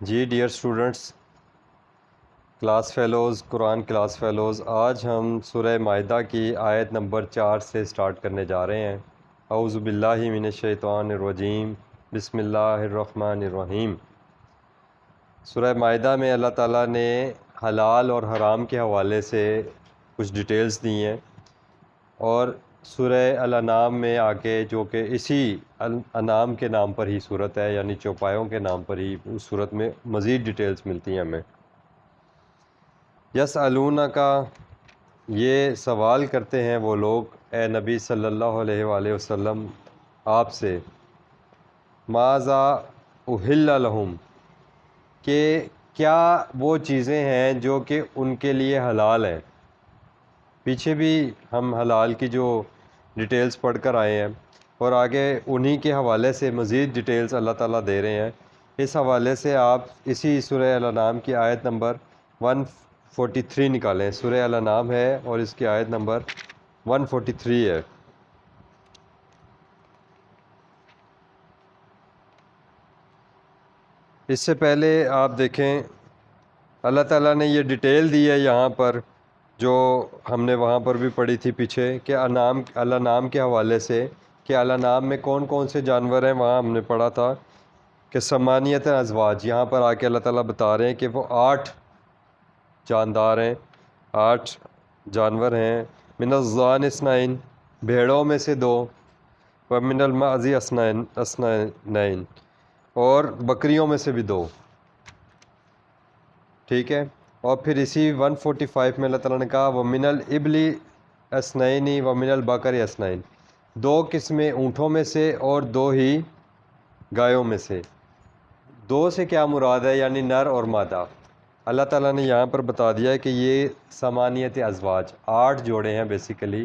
جی dear students, class fellows, قرآن class fellows, آج ہم سورہ مائدہ کی آیت نمبر 4 سے سٹارٹ کرنے جا رہے ہیں۔ اعوذ باللہ من الشیطان الرجیم، بسم اللہ الرحمن الرحیم۔ سورہ مائدہ میں اللہ تعالیٰ نے حلال اور حرام کے حوالے سے کچھ ڈیٹیلز دی ہیں، اور سورہ الانعام میں آ کے، جو کہ اسی انعام کے نام پر ہی صورت ہے، یعنی چوپایوں کے نام پر ہی اس صورت میں مزید ڈیٹیلز ملتی ہیں ہمیں۔ یسألونک، یہ سوال کرتے ہیں وہ لوگ اے نبی صلی اللہ علیہ وآلہ وسلم آپ سے، ماذا احل لہم، کہ کیا وہ چیزیں ہیں جو کہ ان کے لیے حلال ہیں۔ پیچھے بھی ہم حلال کی جو ڈیٹیلز پڑھ کر آئے ہیں، اور آگے انہی کے حوالے سے مزید ڈیٹیلز اللہ تعالیٰ دے رہے ہیں۔ اس حوالے سے آپ اسی سورہ الانعام کی آیت نمبر 143 نکالیں۔ سورہ الانعام ہے اور اس کی آیت نمبر 143 ہے۔ اس سے پہلے آپ دیکھیں، اللہ تعالیٰ نے یہ ڈیٹیل دی ہے یہاں پر، جو ہم نے وہاں پر بھی پڑھی تھی پیچھے، کہ الانعام کے حوالے سے، کہ الانعام میں کون کون سے جانور ہیں۔ وہاں ہم نے پڑھا تھا کہ ثمانیۃ ازواج، یہاں پر آ کے اللہ تعالیٰ بتا رہے ہیں کہ وہ 8 جاندار ہیں، 8 جانور ہیں۔ من الضأن اثنین، بھیڑوں میں سے 2، ومن المعز اثنین، اور بکریوں میں سے بھی 2، ٹھیک ہے۔ اور پھر اسی 145 میں اللہ تعالیٰ نے کہا وَمِنَ الْإِبْلِ اثنین وَمِنَ الْبَقَرِ اثنین، 2 قسمیں اونٹوں میں سے اور 2 ہی گایوں میں سے۔ 2 سے کیا مراد ہے؟ یعنی نر اور مادہ۔ اللہ تعالیٰ نے یہاں پر بتا دیا ہے کہ یہ ثمانیۃ ازواج، 8 جوڑے ہیں بیسیکلی،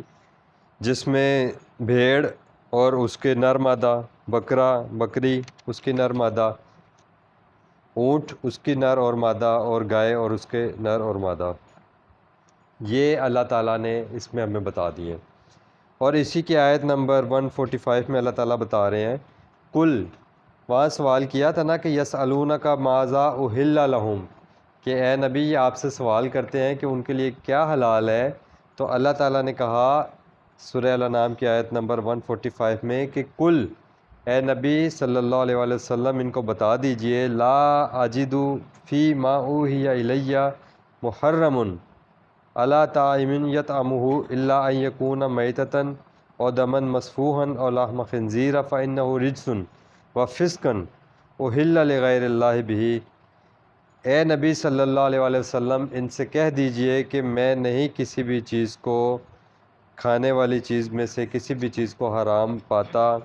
جس میں بھیڑ اور اس کے نر مادہ، بکری اس کی نر مادہ، اونٹ اس کی نر اور مادہ، اور گائے اور اس کے نر اور مادہ، یہ اللہ تعالیٰ نے اس میں ہمیں بتا دیے۔ اور اسی کی آیت نمبر 145 میں اللہ تعالیٰ بتا رہے ہیں کل، وہاں سوال کیا تھا نا کہ یسألونک ماذا احل لہم، کہ اے نبی یہ آپ سے سوال کرتے ہیں کہ ان کے لیے کیا حلال ہے۔ تو اللہ تعالیٰ نے کہا سورہ الانعام کی آیت نمبر 145 میں کہ کل، اے نبی صلی اللہ علیہ وآلہ وسلم ان کو بتا دیجئے، لا اجد فی ما اوحی الی محرم علی طاعم یطعمہ الا ان یکون میتۃ او دما مسفوحا او لحم خنزیر فانہ رجس وفسقا احل لغیر اللہ بہ۔ اے نبی صلی اللہ علیہ وآلہ وسلم ان سے کہہ دیجئے کہ میں نہیں کسی بھی چیز کو، کھانے والی چیز میں سے کسی بھی چیز کو حرام پاتا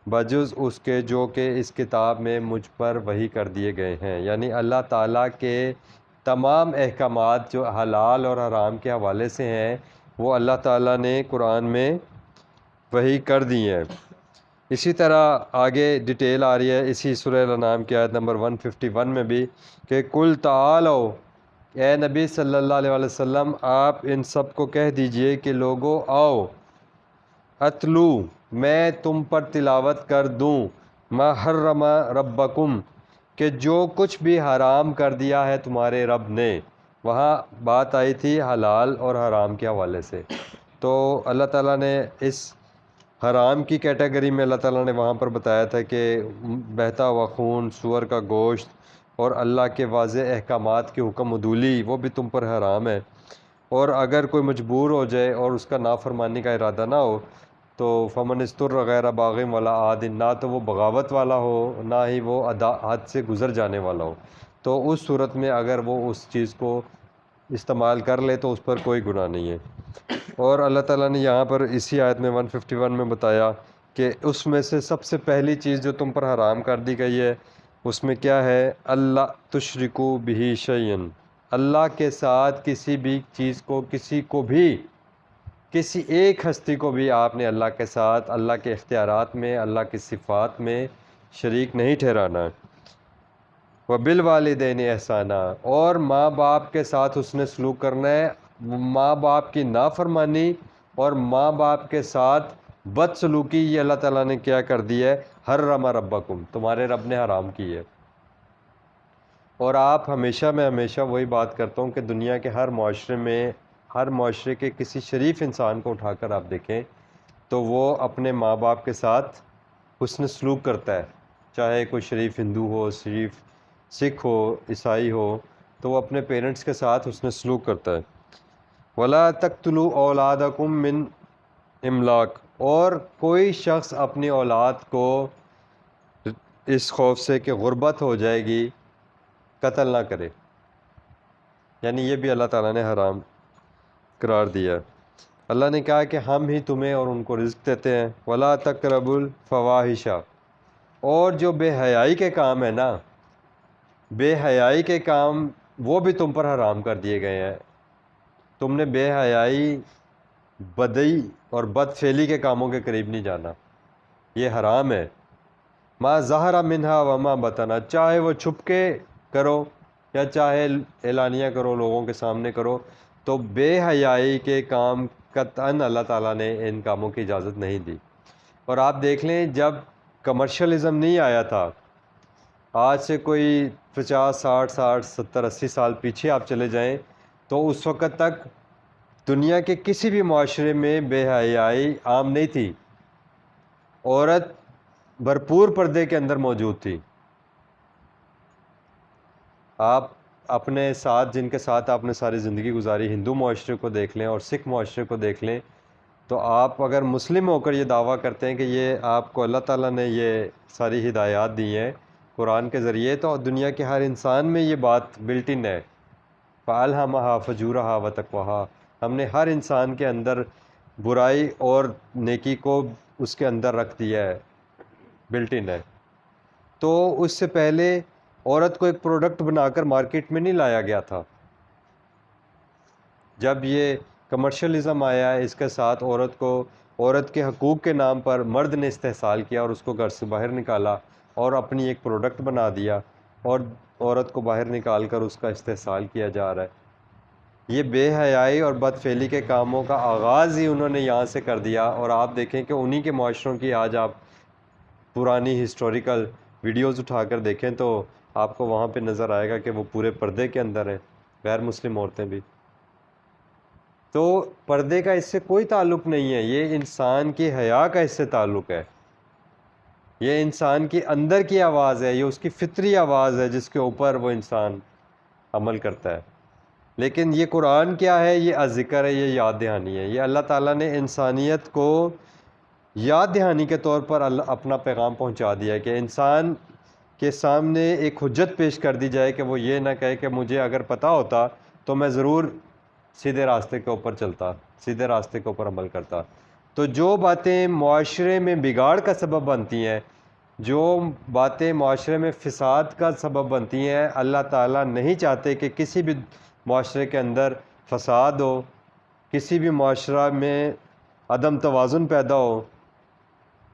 بجز اس کے جو کہ اس کتاب میں مجھ پر وحی کر دیے گئے ہیں۔ یعنی اللہ تعالیٰ کے تمام احکامات جو حلال اور حرام کے حوالے سے ہیں، وہ اللہ تعالیٰ نے قرآن میں وحی کر دی ہیں۔ اسی طرح آگے ڈیٹیل آ رہی ہے اسی سورہ الانعام کی آیت نمبر 151 میں بھی کہ کل تعالو، اے نبی صلی اللہ علیہ وآلہ وسلم آپ ان سب کو کہہ دیجئے کہ لوگو آؤ، اتلو، میں تم پر تلاوت کر دوں، ما حرم ربکم، کہ جو کچھ بھی حرام کر دیا ہے تمہارے رب نے۔ وہاں بات آئی تھی حلال اور حرام کے حوالے سے، تو اللہ تعالیٰ نے اس حرام کی کیٹیگری میں اللہ تعالیٰ نے وہاں پر بتایا تھا کہ بہتا ہوا خون، سور کا گوشت، اور اللہ کے واضح احکامات کی حکم عدولی، وہ بھی تم پر حرام ہے۔ اور اگر کوئی مجبور ہو جائے اور اس کا نافرمانی کا ارادہ نہ ہو تو فمن استر غیر باغ ولا عاد، نہ تو وہ بغاوت والا ہو نہ ہی وہ حد سے گزر جانے والا ہو، تو اس صورت میں اگر وہ اس چیز کو استعمال کر لے تو اس پر کوئی گناہ نہیں ہے۔ اور اللہ تعالیٰ نے یہاں پر اسی آیت میں 151 میں بتایا کہ اس میں سے سب سے پہلی چیز جو تم پر حرام کر دی گئی ہے، اس میں کیا ہے؟ اللہ تشرکو بہ شیئا، اللہ کے ساتھ کسی بھی چیز کو، کسی کو بھی، کسی ایک ہستی کو بھی آپ نے اللہ کے ساتھ، اللہ کے اختیارات میں، اللہ کی صفات میں شریک نہیں ٹھہرانا۔ وبالوالدین احسانا، اور ماں باپ کے ساتھ حسن سلوک کرنا ہے۔ ماں باپ کی نافرمانی اور ماں باپ کے ساتھ بدسلوکی یہ اللہ تعالیٰ نے کیا کر دی ہے؟ حرم ربکم، تمہارے رب نے حرام کی ہے۔ اور آپ میں ہمیشہ وہی بات کرتا ہوں کہ دنیا کے ہر معاشرے کے کسی شریف انسان کو اٹھا کر آپ دیکھیں تو وہ اپنے ماں باپ کے ساتھ حسن سلوک کرتا ہے، چاہے کوئی شریف ہندو ہو، شریف سکھ ہو، عیسائی ہو، تو وہ اپنے پیرنٹس کے ساتھ حسن سلوک کرتا ہے۔ وَلَا تَقْتُلُوا أَوْلَادَكُم مِّنْ املاق، اور کوئی شخص اپنی اولاد کو اس خوف سے کہ غربت ہو جائے گی قتل نہ کرے، یعنی یہ بھی اللہ تعالیٰ نے حرام قرار دیا۔ اللہ نے کہا کہ ہم ہی تمہیں اور ان کو رزق دیتے ہیں۔ وَلَا تَقْرَبُوا الْفَوَاحِشَ، اور جو بے حیائی کے کام ہے نا، بے حیائی کے کام وہ بھی تم پر حرام کر دیے گئے ہیں۔ تم نے بے حیائی، بدئی اور بدفعلی کے کاموں کے قریب نہیں جانا، یہ حرام ہے۔ ما ظہر منہا وما بطنا، چاہے وہ چھپ کے کرو یا چاہے اعلانیہ کرو، لوگوں کے سامنے کرو، تو بے حیائی کے کام قطعاً اللہ تعالیٰ نے ان کاموں کی اجازت نہیں دی۔ اور آپ دیکھ لیں جب کمرشلزم نہیں آیا تھا، آج سے کوئی 50 60 70 80 سال پیچھے آپ چلے جائیں تو اس وقت تک دنیا کے کسی بھی معاشرے میں بے حیائی عام نہیں تھی، عورت بھرپور پردے کے اندر موجود تھی۔ آپ اپنے ساتھ جن کے ساتھ آپ نے ساری زندگی گزاری، ہندو معاشرے کو دیکھ لیں اور سکھ معاشرے کو دیکھ لیں، تو آپ اگر مسلم ہو کر یہ دعویٰ کرتے ہیں کہ یہ آپ کو اللہ تعالیٰ نے یہ ساری ہدایات دی ہیں قرآن کے ذریعے، تو دنیا کے ہر انسان میں یہ بات بلٹ ان ہے۔ فَأَلْهَمَهَا فُجُورَهَا وَتَقْوَاهَا، ہم نے ہر انسان کے اندر برائی اور نیکی کو اس کے اندر رکھ دیا ہے، بلٹ ان ہے۔ تو اس سے پہلے عورت کو ایک پروڈکٹ بنا کر مارکیٹ میں نہیں لایا گیا تھا۔ جب یہ کمرشلزم آیا ہے، اس کے ساتھ عورت کے حقوق کے نام پر مرد نے استحصال کیا اور اس کو گھر سے باہر نکالا اور اپنی ایک پروڈکٹ بنا دیا، اور عورت کو باہر نکال کر اس کا استحصال کیا جا رہا ہے۔ یہ بے حیائی اور بدفعلی کے کاموں کا آغاز ہی انہوں نے یہاں سے کر دیا، اور آپ دیکھیں کہ انہی کے معاشروں کی آج آپ پرانی ہسٹوریکل ویڈیوز اٹھا کر دیکھیں تو آپ کو وہاں پہ نظر آئے گا کہ وہ پورے پردے کے اندر ہیں، غیر مسلم عورتیں بھی۔ تو پردے کا اس سے کوئی تعلق نہیں ہے، یہ انسان کی حیا کا اس سے تعلق ہے، یہ انسان کی اندر کی آواز ہے، یہ اس کی فطری آواز ہے جس کے اوپر وہ انسان عمل کرتا ہے۔ لیکن یہ قرآن کیا ہے؟ یہ الذکر ہے، یہ یاد دہانی ہے۔ یہ اللہ تعالیٰ نے انسانیت کو یاد دہانی کے طور پر اپنا پیغام پہنچا دیا ہے کہ انسان کے سامنے ایک حجت پیش کر دی جائے کہ وہ یہ نہ کہے کہ مجھے اگر پتہ ہوتا تو میں ضرور سیدھے راستے کے اوپر چلتا، سیدھے راستے کے اوپر عمل کرتا۔ تو جو باتیں معاشرے میں بگاڑ کا سبب بنتی ہیں، جو باتیں معاشرے میں فساد کا سبب بنتی ہیں، اللہ تعالیٰ نہیں چاہتے کہ کسی بھی معاشرے کے اندر فساد ہو، کسی بھی معاشرہ میں عدم توازن پیدا ہو،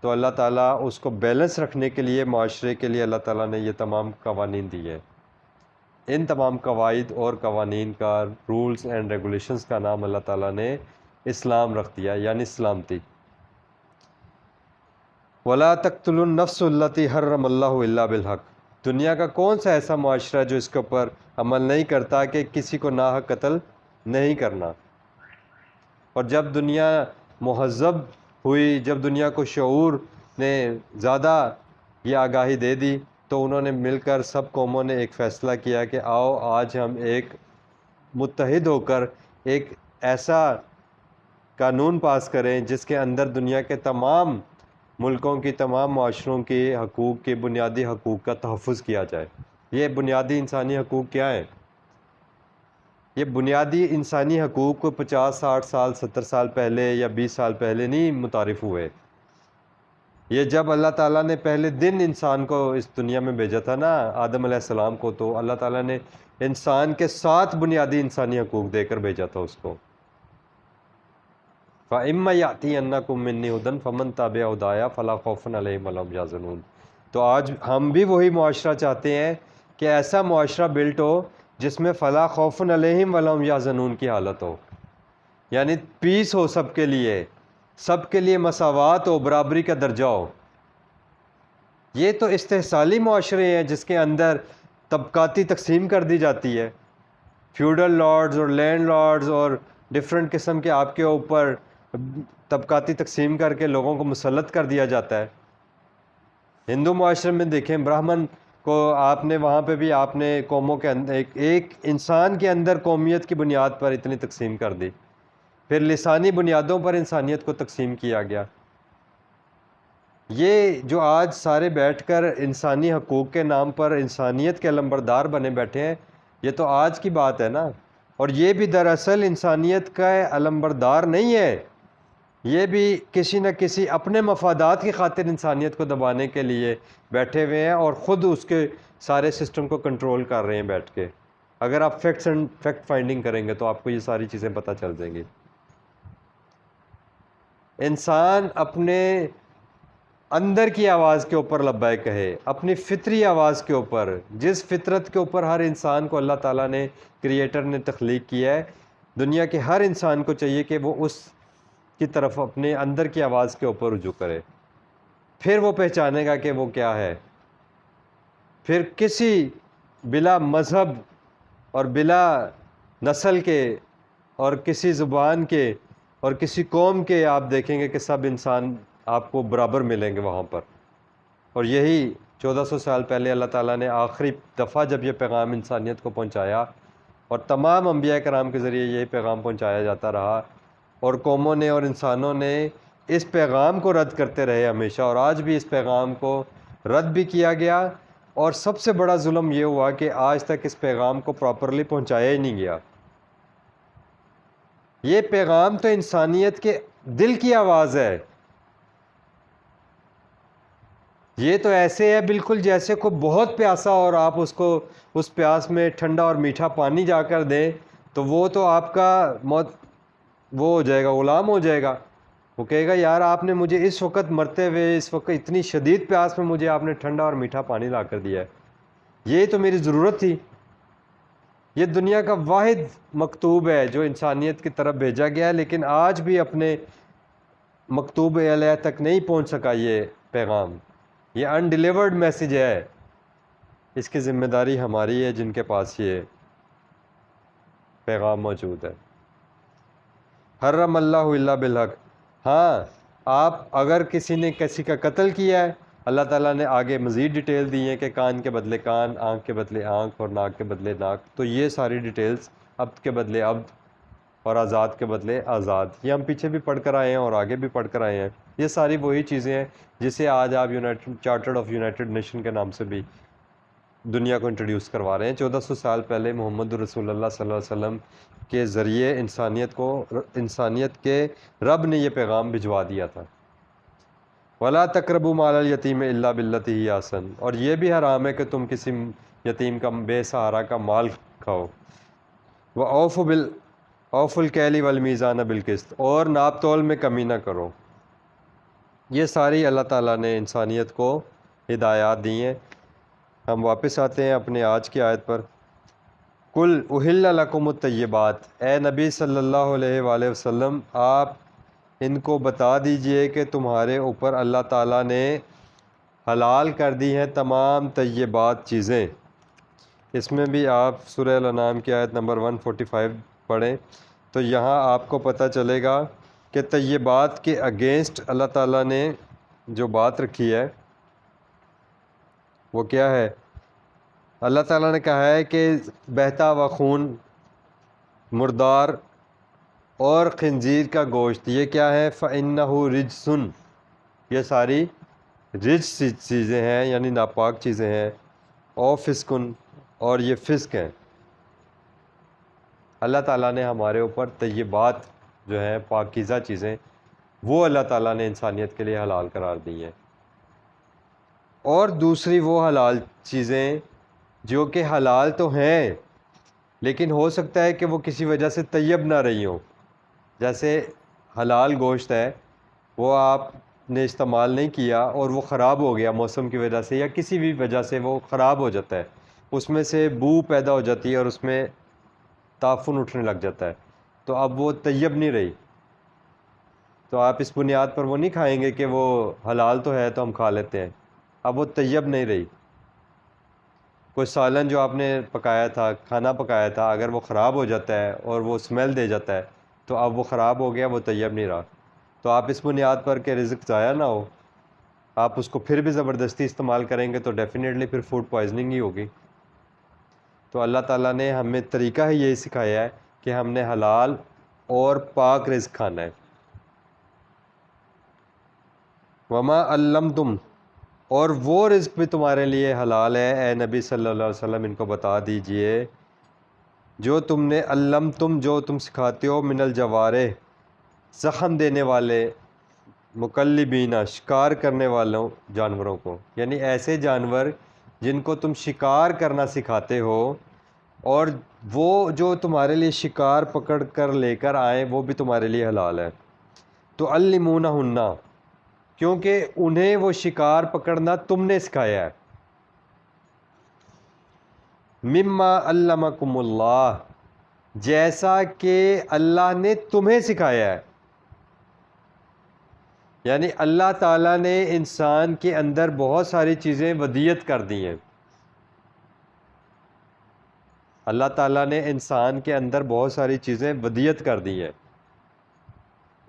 تو اللہ تعالیٰ اس کو بیلنس رکھنے کے لیے معاشرے کے لیے اللہ تعالیٰ نے یہ تمام قوانین دیے۔ ان تمام قواعد اور قوانین کا، رولز اینڈ ریگولیشنز کا نام اللہ تعالیٰ نے اسلام رکھ دیا، یعنی سلامتی۔ وَلَا تَقْتُلُوا النَّفْسَ الَّتِي حَرَّمَ اللَّهُ إِلَّا بِالْحَقِّ، دنیا کا کون سا ایسا معاشرہ جو اس کے اوپر عمل نہیں کرتا کہ کسی کو ناحق قتل نہیں کرنا؟ اور جب دنیا مہذب ہوئی، جب دنیا کو شعور نے زیادہ یہ آگاہی دے دی، تو انہوں نے مل کر سب قوموں نے ایک فیصلہ کیا کہ آؤ آج ہم ایک متحد ہو کر ایک ایسا قانون پاس کریں جس کے اندر دنیا کے تمام ملکوں کی، تمام معاشروں کے حقوق کے، بنیادی حقوق کا تحفظ کیا جائے۔ یہ بنیادی انسانی حقوق کیا ہیں؟ یہ بنیادی انسانی حقوق کو 50 60 سال 70 سال پہلے یا 20 سال پہلے نہیں متعارف ہوئے۔ یہ جب اللہ تعالیٰ نے پہلے دن انسان کو اس دنیا میں بھیجا تھا نا، آدم علیہ السلام کو، تو اللہ تعالیٰ نے انسان کے 7 بنیادی انسانی حقوق دے کر بھیجا تھا اس کو۔ فَإِمَّا يَأْتِيَنَّكُم مِّنِّي هُدًى فَمَن تَبِعَ هُدَايَ فَلَا خَوْفٌ عَلَيْهِمْ وَلَا هُمْ يَحْزَنُونَ۔ تو آج ہم بھی وہی معاشرہ چاہتے ہیں کہ ایسا معاشرہ بلٹ ہو جس میں فَلَا خَوْفٌ عَلَيْهِمْ وَلَا هُمْ يَحْزَنُونَ کی حالت ہو، یعنی پیس ہو سب کے لیے مساوات ہو، برابری کا درجہ ہو۔ یہ تو استحصالی معاشرے ہیں جس کے اندر طبقاتی تقسیم کر دی جاتی ہے، فیوڈل لارڈز اور لینڈ لارڈز اور ڈفرینٹ قسم کے آپ کے اوپر طبقاتی تقسیم کر کے لوگوں کو مسلط کر دیا جاتا ہے۔ ہندو معاشرے میں دیکھیں، براہمن کو آپ نے وہاں پہ بھی آپ نے قوموں کے اندر ایک انسان کے اندر قومیت کی بنیاد پر اتنی تقسیم کر دی، پھر لسانی بنیادوں پر انسانیت کو تقسیم کیا گیا۔ یہ جو آج سارے بیٹھ کر انسانی حقوق کے نام پر انسانیت کے علمبردار بنے بیٹھے ہیں، یہ تو آج کی بات ہے نا، اور یہ بھی دراصل انسانیت کا علمبردار نہیں ہے، یہ بھی کسی نہ کسی اپنے مفادات کی خاطر انسانیت کو دبانے کے لیے بیٹھے ہوئے ہیں اور خود اس کے سارے سسٹم کو کنٹرول کر رہے ہیں بیٹھ کے۔ اگر آپ فیکٹ فائنڈنگ کریں گے تو آپ کو یہ ساری چیزیں پتہ چل جائیں گی۔ انسان اپنے اندر کی آواز کے اوپر لبیک کہے، اپنی فطری آواز کے اوپر، جس فطرت کے اوپر ہر انسان کو اللہ تعالیٰ نے، کریٹر نے تخلیق کیا ہے، دنیا کے ہر انسان کو چاہیے کہ وہ اس کی طرف اپنے اندر کی آواز کے اوپر رجوع کرے، پھر وہ پہچانے گا کہ وہ کیا ہے۔ پھر کسی بلا مذہب اور بلا نسل کے اور کسی زبان کے اور کسی قوم کے آپ دیکھیں گے کہ سب انسان آپ کو برابر ملیں گے وہاں پر۔ اور یہی 1400 سال پہلے اللہ تعالیٰ نے آخری دفعہ جب یہ پیغام انسانیت کو پہنچایا، اور تمام انبیاء کرام کے ذریعے یہی پیغام پہنچایا جاتا رہا، اور قوموں نے اور انسانوں نے اس پیغام کو رد کرتے رہے ہمیشہ، اور آج بھی اس پیغام کو رد بھی کیا گیا، اور سب سے بڑا ظلم یہ ہوا کہ آج تک اس پیغام کو پراپرلی پہنچایا ہی نہیں گیا۔ یہ پیغام تو انسانیت کے دل کی آواز ہے، یہ تو ایسے ہے بالکل جیسے کوئی بہت پیاسا اور آپ اس کو اس پیاس میں ٹھنڈا اور میٹھا پانی جا کر دیں تو وہ تو آپ کا موت وہ ہو جائے گا، غلام ہو جائے گا۔ وہ کہے گا یار آپ نے مجھے اس وقت مرتے ہوئے، اس وقت اتنی شدید پیاس میں مجھے آپ نے ٹھنڈا اور میٹھا پانی لا کر دیا ہے، یہ تو میری ضرورت تھی۔ یہ دنیا کا واحد مکتوب ہے جو انسانیت کی طرف بھیجا گیا ہے، لیکن آج بھی اپنے مکتوب علیہ تک نہیں پہنچ سکا یہ پیغام، یہ انڈیلیورڈ میسیج ہے۔ اس کی ذمہ داری ہماری ہے جن کے پاس یہ پیغام موجود ہے۔ حرم اللہ الا بالحق، ہاں آپ اگر کسی نے کسی کا قتل کیا ہے، اللہ تعالیٰ نے آگے مزید ڈیٹیل دی ہیں کہ کان کے بدلے کان، آنکھ کے بدلے آنکھ، اور ناک کے بدلے ناک، تو یہ ساری ڈیٹیلز عبد کے بدلے عبد اور آزاد کے بدلے آزاد، یہ ہم پیچھے بھی پڑھ کر آئے ہیں اور آگے بھی پڑھ کر آئے ہیں۔ یہ ساری وہی چیزیں ہیں جسے آج آپ چارٹرڈ آف یونائٹڈ نیشن کے نام سے بھی دنیا کو انٹروڈیوس کروا رہے ہیں۔ 1400 سال پہلے محمد رسول اللہ صلی اللہ علیہ وسلم کے ذریعے انسانیت کے رب نے یہ پیغام بھجوا دیا تھا۔ وَلَا تَقْرَبُوا مَالَ الْيَتِيمِ إِلَّا بِالَّتِي هِيَ أَحْسَنُ، اور یہ بھی حرام ہے کہ تم کسی یتیم کا، بے سہارا کا مال کھاؤ۔ وَأَوْفُوا الْكَيْلَ وَالْمِيزَانَ بِالْقِسْطِ، اور ناپ تول میں کمی نہ کرو۔ یہ ساری اللہ تعالیٰ نے انسانیت کو ہدایات دی ہیں۔ ہم واپس آتے ہیں اپنے آج کی آیت پر۔ قُلْ أُحِلَّ لَكُمُ الطَّيِّبَاتُ، اے نبی صلی اللہ علیہ وآلہ وسلم آپ ان کو بتا دیجئے کہ تمہارے اوپر اللہ تعالیٰ نے حلال کر دی ہیں تمام طیبات چیزیں۔ اس میں بھی آپ سورہ الانعام کی آیت نمبر 145 پڑھیں تو یہاں آپ کو پتہ چلے گا کہ طیبات کے اگینسٹ اللہ تعالیٰ نے جو بات رکھی ہے وہ کیا ہے۔ اللہ تعالیٰ نے کہا ہے کہ بہتا ہوا خون، مردار اور خنزیر کا گوشت، یہ کیا ہے؟ فَإِنَّهُ رِجْسٌ، یہ ساری رجس چیزیں ہیں، یعنی ناپاک چیزیں ہیں۔ او فسقن، اور یہ فسق ہیں۔ اللہ تعالیٰ نے ہمارے اوپر طیبات جو ہیں، پاکیزہ چیزیں، وہ اللہ تعالیٰ نے انسانیت کے لیے حلال قرار دی ہیں، اور دوسری وہ حلال چیزیں جو کہ حلال تو ہیں لیکن ہو سکتا ہے کہ وہ کسی وجہ سے طیب نہ رہی ہوں۔ جیسے حلال گوشت ہے، وہ آپ نے استعمال نہیں کیا اور وہ خراب ہو گیا موسم کی وجہ سے یا کسی بھی وجہ سے وہ خراب ہو جاتا ہے، اس میں سے بو پیدا ہو جاتی ہے اور اس میں تعفن اٹھنے لگ جاتا ہے، تو اب وہ طیب نہیں رہی، تو آپ اس بنیاد پر وہ نہیں کھائیں گے کہ وہ حلال تو ہے تو ہم کھا لیتے ہیں، اب وہ طیب نہیں رہی۔ کوئی سالن جو آپ نے پکایا تھا، کھانا پکایا تھا، اگر وہ خراب ہو جاتا ہے اور وہ اسمیل دے جاتا ہے تو اب وہ خراب ہو گیا، وہ طیب نہیں رہا. تو آپ اس بنیاد پر کہ رزق ضائع نہ ہو، آپ اس کو پھر بھی زبردستی استعمال کریں گے تو ڈیفینیٹلی پھر فوڈ پوائزننگ ہی ہوگی. تو اللہ تعالیٰ نے ہمیں طریقہ ہی یہی سکھایا ہے کہ ہم نے حلال اور پاک رزق کھانا ہے. وما علمتم، اور وہ رزق بھی تمہارے لیے حلال ہے اے نبی صلی اللہ علیہ وسلم، ان کو بتا دیجئے، جو تم نے علمتم، جو تم سکھاتے ہو، من الجوارح، زخم دینے والے، مکلبینہ، شکار کرنے والوں جانوروں کو، یعنی ایسے جانور جن کو تم شکار کرنا سکھاتے ہو، اور وہ جو تمہارے لیے شکار پکڑ کر لے کر آئیں وہ بھی تمہارے لیے حلال ہے. تو علمونہن، کیونکہ انہیں وہ شکار پکڑنا تم نے سکھایا ہے. مما علمکم اللہ، جیسا کہ اللہ نے تمہیں سکھایا ہے. یعنی اللہ تعالیٰ نے انسان کے اندر بہت ساری چیزیں ودیت کر دی ہیں. اللہ تعالیٰ نے انسان کے اندر بہت ساری چیزیں ودیت کر دی ہیں.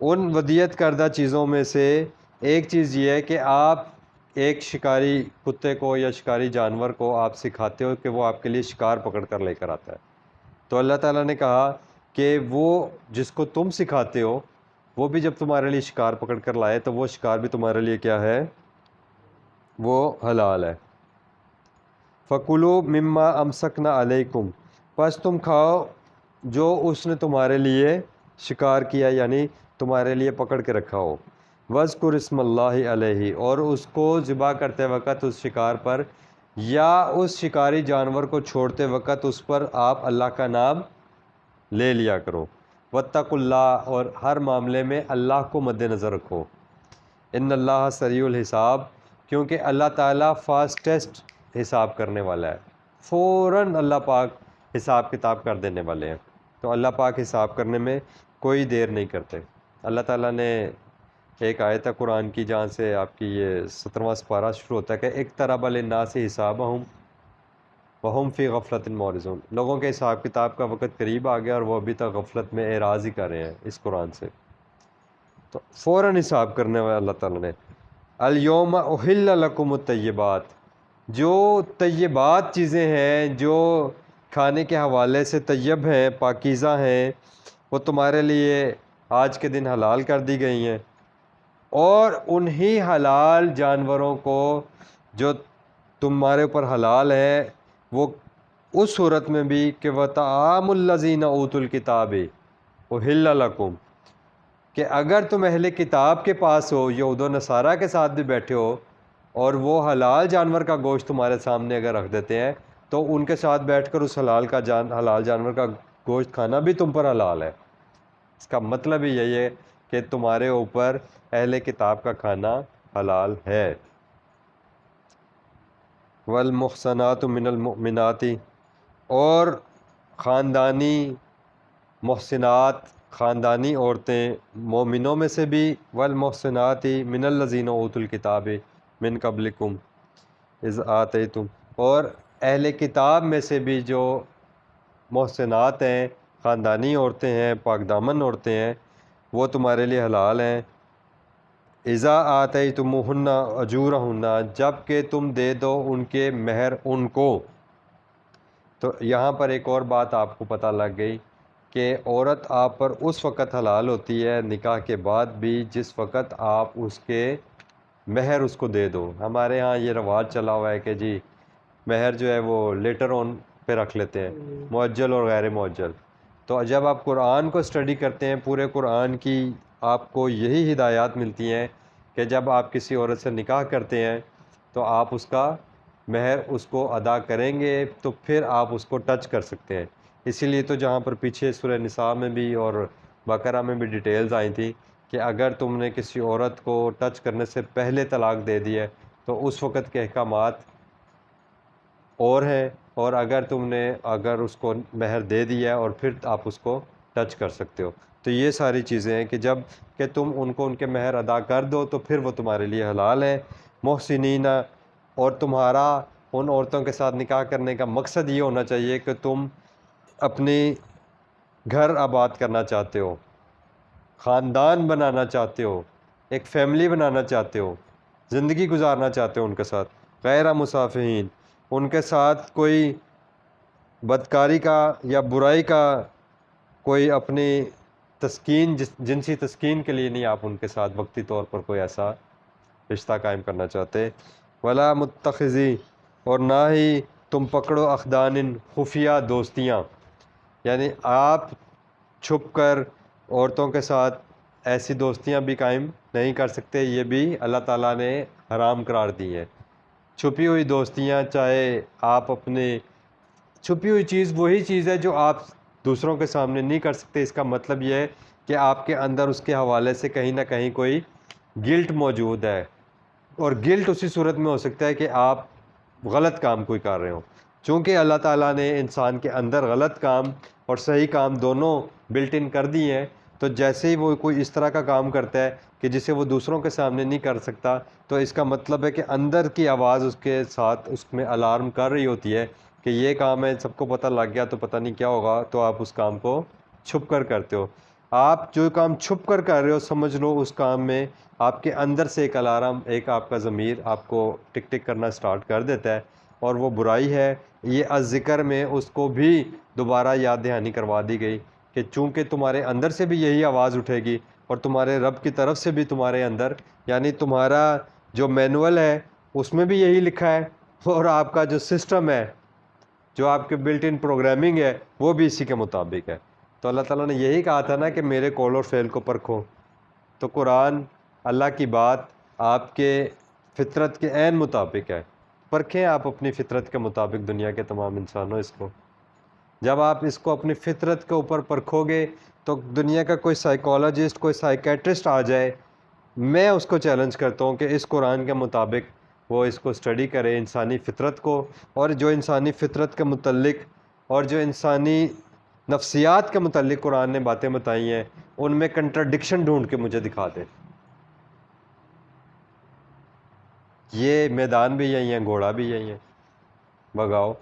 ان ودیت کردہ چیزوں میں سے ایک چیز یہ ہے کہ آپ ایک شکاری کتے کو یا شکاری جانور کو آپ سکھاتے ہو کہ وہ آپ کے لیے شکار پکڑ کر لے کر آتا ہے. تو اللہ تعالیٰ نے کہا کہ وہ جس کو تم سکھاتے ہو وہ بھی جب تمہارے لیے شکار پکڑ کر لائے تو وہ شکار بھی تمہارے لیے کیا ہے؟ وہ حلال ہے. فَكُلُوا مِمَّا أَمْسَكْنَا عَلَيْكُمْ، پس تم کھاؤ جو اس نے تمہارے لیے شکار کیا، یعنی تمہارے لیے پکڑ کے رکھا ہو. وَاذْكُرِ اسْمَ اللَّهِ عَلَيْهِ، اور اس کو ذبح کرتے وقت اس شکار پر یا اس شکاری جانور کو چھوڑتے وقت اس پر آپ اللہ کا نام لے لیا کرو. وَاتَّقُوا اللَّهَ، اور ہر معاملے میں اللہ کو مد نظر رکھو. ان اللہ سریع الحساب، کیونکہ اللہ تعالیٰ فاسٹسٹ حساب کرنے والا ہے، فوراً اللہ پاک حساب کتاب کر دینے والے ہیں. تو اللہ پاک حساب کرنے میں کوئی دیر نہیں کرتے. اللہ تعالیٰ نے ایک آیت ہے قرآن کی جہاں سے آپ کی یہ 17واں سپارہ شروع ہوتا ہے کہ اقترب للناس حسابہم وہم فی غفلۃ معرضون، لوگوں کے حساب کتاب کا وقت قریب آ گیا اور وہ ابھی تک غفلت میں اعراض ہی کر رہے ہیں اس قرآن سے. تو فوراً حساب کرنے والا اللہ تعالیٰ نے. الیوم احل لکم الطیبات، جو طیبات چیزیں ہیں جو کھانے کے حوالے سے طیب ہیں، پاکیزہ ہیں، وہ تمہارے لیے آج کے دن حلال کر دی گئی ہیں. اور انہی حلال جانوروں کو جو تمہارے اوپر حلال ہے وہ اس صورت میں بھی کہ وَطَعَامُ الَّذِينَ أُوتُوا الْكِتَابِ أُحِلَّ لَكُمْ، کہ اگر تم اہل کتاب کے پاس ہو، یہود و نصارہ کے ساتھ بھی بیٹھے ہو، اور وہ حلال جانور کا گوشت تمہارے سامنے اگر رکھ دیتے ہیں تو ان کے ساتھ بیٹھ کر اس حلال جانور کا گوشت کھانا بھی تم پر حلال ہے. اس کا مطلب ہی یہی ہے کہ تمہارے اوپر اہل کتاب کا کھانا حلال ہے. والمحصنات من المؤمنات، اور خاندانی محسنات، خاندانی عورتیں مومنوں میں سے بھی، والمحسنات من الذین اوتوا الکتاب من قبلکم اذ آتیتم، اور اہل کتاب میں سے بھی جو محسنات ہیں، خاندانی عورتیں ہیں، پاک دامن عورتیں ہیں، وہ تمہارے لیے حلال ہیں. اذا آتیتموہن اجورہن، جب کہ تم دے دو ان کے مہر ان کو. تو یہاں پر ایک اور بات آپ کو پتہ لگ گئی کہ عورت آپ پر اس وقت حلال ہوتی ہے نکاح کے بعد بھی جس وقت آپ اس کے مہر اس کو دے دو. ہمارے ہاں یہ رواج چلا ہوا ہے کہ جی مہر جو ہے وہ لیٹر آن پہ رکھ لیتے ہیں، معجل اور غیر معجل. تو جب آپ قرآن کو اسٹڈی کرتے ہیں، پورے قرآن کی آپ کو یہی ہدایات ملتی ہیں کہ جب آپ کسی عورت سے نکاح کرتے ہیں تو آپ اس کا مہر اس کو ادا کریں گے تو پھر آپ اس کو ٹچ کر سکتے ہیں. اسی لیے تو جہاں پر پیچھے سورہ نساء میں بھی اور بقرہ میں بھی ڈیٹیلز آئی تھیں کہ اگر تم نے کسی عورت کو ٹچ کرنے سے پہلے طلاق دے دی ہے تو اس وقت کے احکامات اور ہیں، اور اگر اس کو مہر دے دیا ہے اور پھر آپ اس کو ٹچ کر سکتے ہو. تو یہ ساری چیزیں ہیں کہ جب کہ تم ان کو ان کے مہر ادا کر دو تو پھر وہ تمہارے لیے حلال ہیں. محسنین، اور تمہارا ان عورتوں کے ساتھ نکاح کرنے کا مقصد یہ ہونا چاہیے کہ تم اپنی گھر آباد کرنا چاہتے ہو، خاندان بنانا چاہتے ہو، ایک فیملی بنانا چاہتے ہو، زندگی گزارنا چاہتے ہو ان کے ساتھ، غیر مصافحین، ان کے ساتھ کوئی بدکاری کا یا برائی کا کوئی اپنی تسکین جنسی تسکین کے لیے نہیں آپ ان کے ساتھ وقتی طور پر کوئی ایسا رشتہ قائم کرنا چاہتے، ولا متخذی، اور نہ ہی تم پکڑو اخدان خفیہ دوستیاں، یعنی آپ چھپ کر عورتوں کے ساتھ ایسی دوستیاں بھی قائم نہیں کر سکتے، یہ بھی اللہ تعالیٰ نے حرام قرار دی ہیں۔ چھپی ہوئی دوستیاں، چاہے آپ اپنے چھپی ہوئی چیز وہی چیز ہے جو آپ دوسروں کے سامنے نہیں کر سکتے، اس کا مطلب یہ ہے کہ آپ کے اندر اس کے حوالے سے کہیں نہ کہیں کوئی گلٹ موجود ہے، اور گلٹ اسی صورت میں ہو سکتا ہے کہ آپ غلط کام کوئی کر رہے ہو۔ چونکہ اللہ تعالیٰ نے انسان کے اندر غلط کام اور صحیح کام دونوں بلٹ ان کر دی ہیں، تو جیسے ہی وہ کوئی اس طرح کا کام کرتا ہے کہ جسے وہ دوسروں کے سامنے نہیں کر سکتا، تو اس کا مطلب ہے کہ اندر کی آواز اس کے ساتھ اس میں الارم کر رہی ہوتی ہے کہ یہ کام ہے، سب کو پتہ لگ گیا تو پتہ نہیں کیا ہوگا، تو آپ اس کام کو چھپ کر کرتے ہو۔ آپ جو کام چھپ کر کر رہے ہو، سمجھ لو اس کام میں آپ کے اندر سے ایک الارم، ایک آپ کا ضمیر آپ کو ٹک ٹک کرنا سٹارٹ کر دیتا ہے، اور وہ برائی ہے۔ یہ الذکر میں اس کو بھی دوبارہ یاد دہانی کروا دی گئی کہ چونکہ تمہارے اندر سے بھی یہی آواز اٹھے گی، اور تمہارے رب کی طرف سے بھی تمہارے اندر، یعنی تمہارا جو مینول ہے اس میں بھی یہی لکھا ہے، اور آپ کا جو سسٹم ہے، جو آپ کے بلٹ ان پروگرامنگ ہے، وہ بھی اسی کے مطابق ہے۔ تو اللہ تعالیٰ نے یہی کہا تھا نا کہ میرے قول اور فعل کو پرکھو، تو قرآن اللہ کی بات آپ کے فطرت کے عین مطابق ہے۔ پرکھیں آپ اپنی فطرت کے مطابق دنیا کے تمام انسانوں اس کو۔ جب آپ اس کو اپنی فطرت کے اوپر پرکھو گے تو دنیا کا کوئی سائیکالوجسٹ، کوئی سائیکیٹرسٹ آ جائے، میں اس کو چیلنج کرتا ہوں کہ اس قرآن کے مطابق وہ اس کو اسٹڈی کرے، انسانی فطرت کو، اور جو انسانی فطرت کے متعلق اور جو انسانی نفسیات کے متعلق قرآن نے باتیں بتائی ہیں، ان میں کنٹراڈکشن ڈھونڈ کے مجھے دکھا دیں۔ یہ میدان بھی یہی ہیں، گھوڑا بھی یہی ہے، بگاؤ۔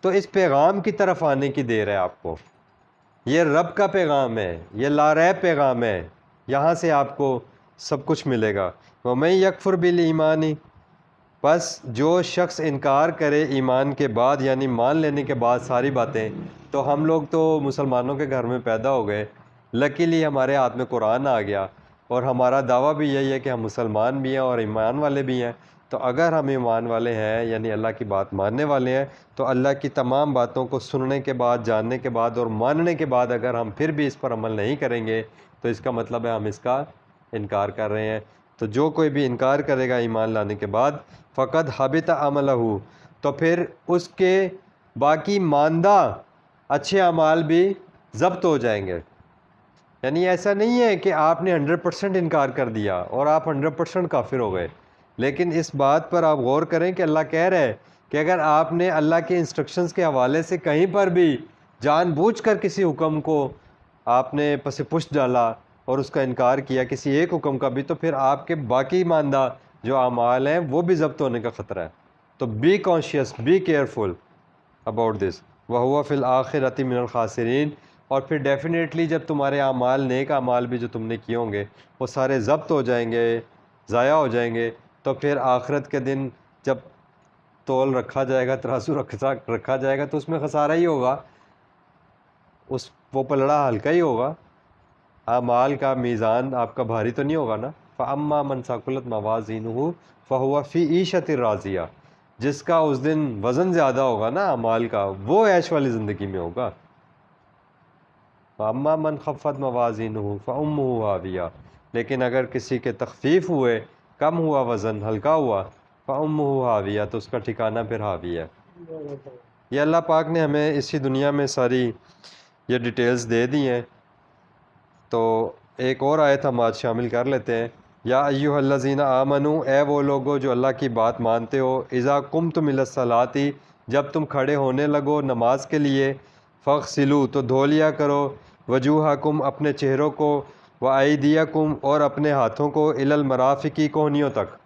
تو اس پیغام کی طرف آنے کی دیر ہے آپ کو، یہ رب کا پیغام ہے، یہ لاریب پیغام ہے، یہاں سے آپ کو سب کچھ ملے گا۔ وَمَن یکفر بالایمان، بس جو شخص انکار کرے ایمان کے بعد، یعنی مان لینے کے بعد ساری باتیں، تو ہم لوگ تو مسلمانوں کے گھر میں پیدا ہو گئے، لکیلی ہمارے ہاتھ میں قرآن آ گیا، اور ہمارا دعویٰ بھی یہی ہے کہ ہم مسلمان بھی ہیں اور ایمان والے بھی ہیں۔ تو اگر ہم ایمان والے ہیں، یعنی اللہ کی بات ماننے والے ہیں، تو اللہ کی تمام باتوں کو سننے کے بعد، جاننے کے بعد اور ماننے کے بعد اگر ہم پھر بھی اس پر عمل نہیں کریں گے، تو اس کا مطلب ہے ہم اس کا انکار کر رہے ہیں۔ تو جو کوئی بھی انکار کرے گا ایمان لانے کے بعد، فقد حبط عملہ، تو پھر اس کے باقی ماندہ اچھے اعمال بھی ضبط ہو جائیں گے۔ یعنی ایسا نہیں ہے کہ آپ نے 100% انکار کر دیا اور آپ 100% کافر ہو گئے، لیکن اس بات پر آپ غور کریں کہ اللہ کہہ رہے ہیں کہ اگر آپ نے اللہ کے انسٹرکشنز کے حوالے سے کہیں پر بھی جان بوجھ کر کسی حکم کو آپ نے پس پشت ڈالا اور اس کا انکار کیا، کسی ایک حکم کا بھی، تو پھر آپ کے باقی ماندہ جو اعمال ہیں وہ بھی ضبط ہونے کا خطرہ ہے۔ تو be conscious, be careful about this, وَهُوَ فِي الْآخِرَةِ مِنَ الْخَاسِرِينَ، اور پھر ڈیفینیٹلی جب تمہارے اعمال، نیک اعمال بھی جو تم نے کیے ہوں گے، وہ سارے ضبط ہو جائیں گے، ضائع ہو جائیں گے، تو پھر آخرت کے دن جب تول رکھا جائے گا، ترازو رکھا جائے گا، تو اس میں خسارہ ہی ہوگا، وہ پلڑا ہلکا ہی ہوگا، اعمال کا میزان آپ کا بھاری تو نہیں ہوگا نا۔ فَأَمَّا مَنْ ثَقُلَتْ مَوَازِينُهُ فَهُوَ فِي عِيشَةٍ رَاضِيَةٍ، جس کا اس دن وزن زیادہ ہوگا نا اعمال کا، وہ عیش والی زندگی میں ہوگا۔ فَأَمَّا مَنْ خَفَّتْ مَوَازِينُهُ فَأُمُّهُ هَاوِيَةٌ، لیکن اگر کسی کے تخفیف ہوئے، کم ہوا وزن، ہلکا ہوا، فَأُمُّهُ هَاوِيَةٌ، تو اس کا ٹھکانہ پھر حاوی ہے۔ یہ اللہ پاک نے ہمیں اسی دنیا میں ساری یہ ڈیٹیلز دے دی ہیں۔ تو ایک اور آیت ہم آج شامل کر لیتے ہیں۔ یا ایھا الذین آمنو، اے وہ لوگو جو اللہ کی بات مانتے ہو، اذا قمتم الی الصلاۃ، جب تم کھڑے ہونے لگو نماز کے لیے، فاغسلوا، تو دھو لیا کرو، وجوہکم، اپنے چہروں کو، وایدیکم، اور اپنے ہاتھوں کو، الی المرافق، کوہنیوں تک۔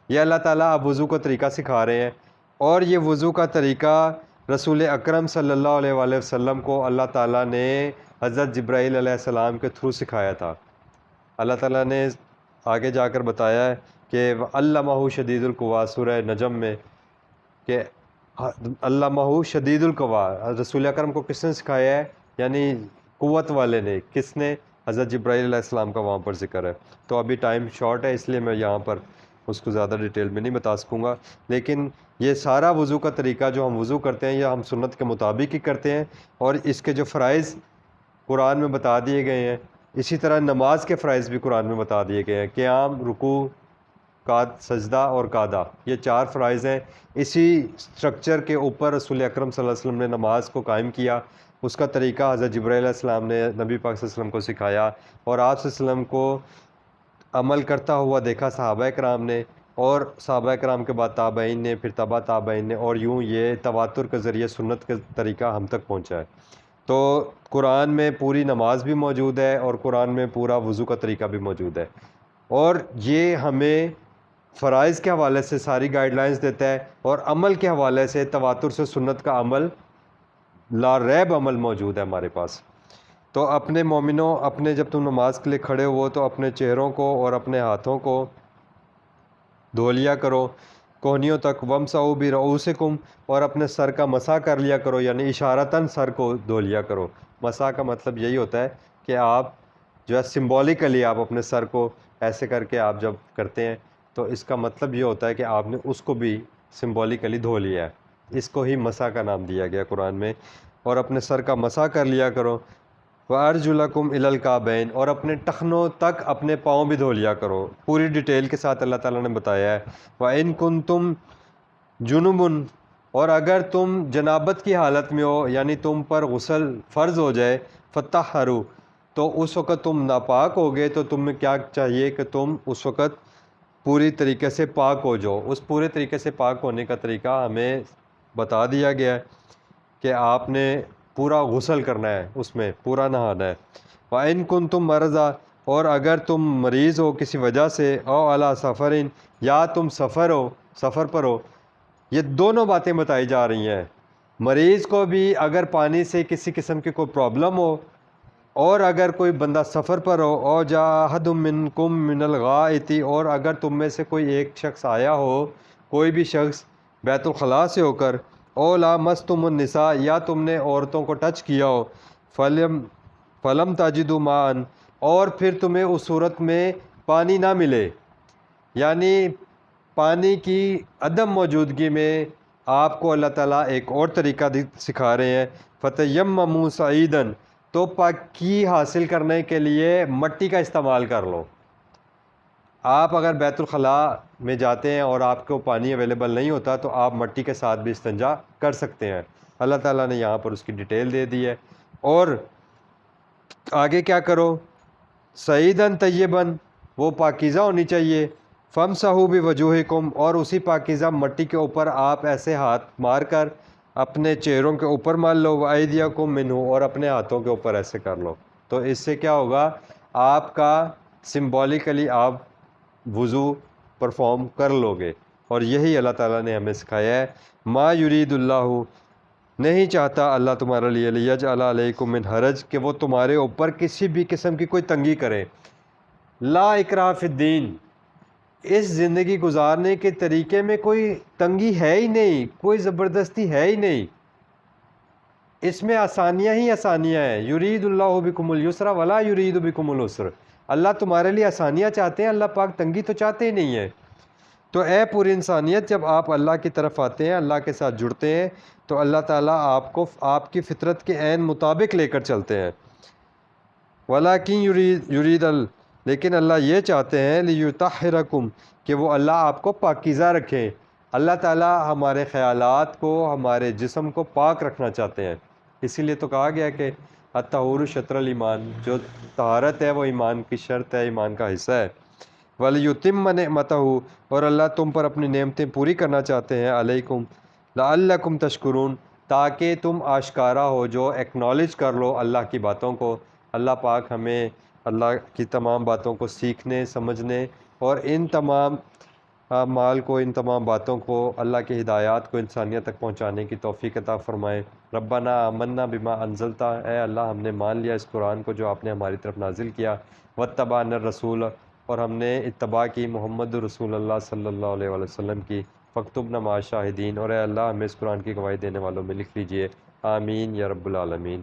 یہ اللہ تعالیٰ اب وضو کا طریقہ سکھا رہے ہیں اور یہ وضو کا طریقہ رسول اکرم صلی اللہ علیہ وآلہ وسلم کو اللہ تعالیٰ نے حضرت جبرائیل علیہ السلام کے تھرو سکھایا تھا۔ اللہ تعالیٰ نے آگے جا کر بتایا ہے کہ علمہ شدید القوا سورہ نجم میں کہ علمہ شدید القوا رسول اکرم کو کس نے سکھایا ہے، یعنی قوت والے نے، کس نے؟ حضرت جبرائیل علیہ السلام کا وہاں پر ذکر ہے۔ تو ابھی ٹائم شارٹ ہے، اس لیے میں یہاں پر اس کو زیادہ ڈیٹیل میں نہیں بتا سکوں گا، لیکن یہ سارا وضو کا طریقہ جو ہم وضو کرتے ہیں یا ہم سنت کے مطابق ہی کرتے ہیں، اور اس کے جو فرائض قرآن میں بتا دیے گئے ہیں، اسی طرح نماز کے فرائض بھی قرآن میں بتا دیے گئے ہیں۔ قیام، رکوع، سجدہ اور قعدہ، یہ 4 فرائض ہیں۔ اسی سٹرکچر کے اوپر رسول اکرم صلی اللہ علیہ وسلم نے نماز کو قائم کیا۔ اس کا طریقہ حضرت جبرائیل علیہ السلام نے نبی پاک صلی اللہ علیہ وسلم کو سکھایا، اور آپ صلی اللہ علیہ وسلم کو عمل کرتا ہوا دیکھا صحابہ کرام نے، اور صحابہ کرام کے بعد تابعین نے، پھر تبع تابعین نے، اور یوں یہ تواتر کے ذریعے سنت کے طریقہ ہم تک پہنچا ہے۔ تو قرآن میں پوری نماز بھی موجود ہے، اور قرآن میں پورا وضو کا طریقہ بھی موجود ہے، اور یہ ہمیں فرائض کے حوالے سے ساری گائیڈ لائنز دیتا ہے، اور عمل کے حوالے سے تواتر سے سنت کا عمل، لا ریب عمل موجود ہے ہمارے پاس۔ تو اپنے مومنوں، اپنے جب تم نماز کے لیے کھڑے ہو تو اپنے چہروں کو اور اپنے ہاتھوں کو دھو لیا کرو کوہنیوں تک، ومسحوا برؤوسکم، اور اپنے سر کا مسح کر لیا کرو، یعنی اشارتاً سر کو دھو لیا کرو۔ مسح کا مطلب یہی ہوتا ہے کہ آپ جو ہے سمبولیکلی آپ اپنے سر کو ایسے کر کے آپ جب کرتے ہیں تو اس کا مطلب یہ ہوتا ہے کہ آپ نے اس کو بھی سمبولیکلی دھو لیا ہے، اس کو ہی مسح کا نام دیا گیا قرآن میں۔ اور اپنے سر کا مسح کر لیا کرو، وَأَرْجُلَكُمْ إِلَى الْكَعْبَيْنِ، اور اپنے ٹخنوں تک اپنے پاؤں بھی دھو لیا کرو، پوری ڈیٹیل کے ساتھ اللہ تعالیٰ نے بتایا ہے۔ وَإِن كُنتُمْ جُنُبٌ، اور اگر تم جنابت کی حالت میں ہو، یعنی تم پر غسل فرض ہو جائے، فَطَّهَّرُوا، تو اس وقت تم ناپاک ہو گئے، تو تمہیں کیا چاہیے کہ تم اس وقت پوری طریقے سے پاک ہو جاؤ۔ اس پورے طریقے سے پاک ہونے کا طریقہ ہمیں بتا دیا گیا ہے کہ آپ نے پورا غسل کرنا ہے، اس میں پورا نہانا ہے۔ وَإِن كُنتُم مَرْضَىٰ، اور اگر تم مریض ہو کسی وجہ سے، او علی سفرٍ، یا تم سفر پر ہو، یہ دونوں باتیں بتائی جا رہی ہیں۔ مریض کو بھی اگر پانی سے کسی قسم کی کوئی پرابلم ہو، اور اگر کوئی بندہ سفر پر ہو، او جاء احد منکم من الغائط، اور اگر تم میں سے کوئی ایک شخص آیا ہو، کوئی بھی شخص بیت الخلاء سے ہو کر، او لامستم النساء، یا تم نے عورتوں کو ٹچ کیا ہو، فلم تجدوا ماء، اور پھر تمہیں اس صورت میں پانی نہ ملے، یعنی پانی کی عدم موجودگی میں آپ کو اللہ تعالیٰ ایک اور طریقہ سکھا رہے ہیں، فتیمموا صعیدا، تو پاکی حاصل کرنے کے لیے مٹی کا استعمال کر لو۔ آپ اگر بیت الخلاء میں جاتے ہیں اور آپ کو پانی اویلیبل نہیں ہوتا تو آپ مٹی کے ساتھ بھی استنجا کر سکتے ہیں۔ اللہ تعالیٰ نے یہاں پر اس کی ڈیٹیل دے دی ہے۔ اور آگے کیا کرو؟ صعیداً طیباً، وہ پاکیزہ ہونی چاہیے۔ فامسحوا بوجوہکم، اور اسی پاکیزہ مٹی کے اوپر آپ ایسے ہاتھ مار کر اپنے چہروں کے اوپر مال لو، وایدیکم منہ، اور اپنے ہاتھوں کے اوپر ایسے کر لو۔ تو اس سے کیا ہوگا؟ آپ کا سمبولیکلی آپ وضو پرفارم کر لو گے، اور یہی اللہ تعالیٰ نے ہمیں سکھایا ہے۔ ما یرید اللہ، نہیں چاہتا اللہ تمہارے لیے، لیجعل علیکم من حرج، کہ وہ تمہارے اوپر کسی بھی قسم کی کوئی تنگی کرے۔ لا اکراہ فی الدین، اس زندگی گزارنے کے طریقے میں کوئی تنگی ہے ہی نہیں، کوئی زبردستی ہے ہی نہیں، اس میں آسانیاں ہی آسانیاں ہیں۔ یرید اللہ بکم الیسر ولا یرید بکم العسر، اللہ تمہارے لیے آسانیاں چاہتے ہیں، اللہ پاک تنگی تو چاہتے ہی نہیں ہے۔ تو اے پوری انسانیت، جب آپ اللہ کی طرف آتے ہیں، اللہ کے ساتھ جڑتے ہیں، تو اللہ تعالیٰ آپ کو آپ کی فطرت کے عین مطابق لے کر چلتے ہیں۔ ولیکن یرید لیکن اللہ یہ چاہتے ہیں لیطہرکم، کہ وہ اللہ آپ کو پاکیزہ رکھیں۔ اللہ تعالیٰ ہمارے خیالات کو، ہمارے جسم کو پاک رکھنا چاہتے ہیں۔ اسی لیے تو کہا گیا کہ الطہور شطر الایمان، جو طہارت ہے وہ ایمان کی شرط ہے، ایمان کا حصہ ہے۔ وَلِيُتِمَّ نِعْمَتَهُ، اور اللہ تم پر اپنی نعمتیں پوری کرنا چاہتے ہیں، علیکم لعلکم تشکرون، تاکہ تم آشکارا ہو جو، ایکنالج کر لو اللہ کی باتوں کو۔ اللہ پاک ہمیں اللہ کی تمام باتوں کو سیکھنے، سمجھنے اور ان تمام اعمال کو، ان تمام باتوں کو، اللہ کی ہدایات کو انسانیت تک پہنچانے کی توفیق عطا فرمائے۔ ربنا آمنا بما انزلتا، اے اللہ ہم نے مان لیا اس قرآن کو جو آپ نے ہماری طرف نازل کیا، واتبعنا الرسول، اور ہم نے اتباع کی محمد رسول اللہ صلی اللہ علیہ وآلہ وسلم کی، فاکتبنا مع الشاہدین، اور اے اللہ ہمیں اس قرآن کی گواہی دینے والوں میں لکھ لیجئے، آمین یا رب العالمین۔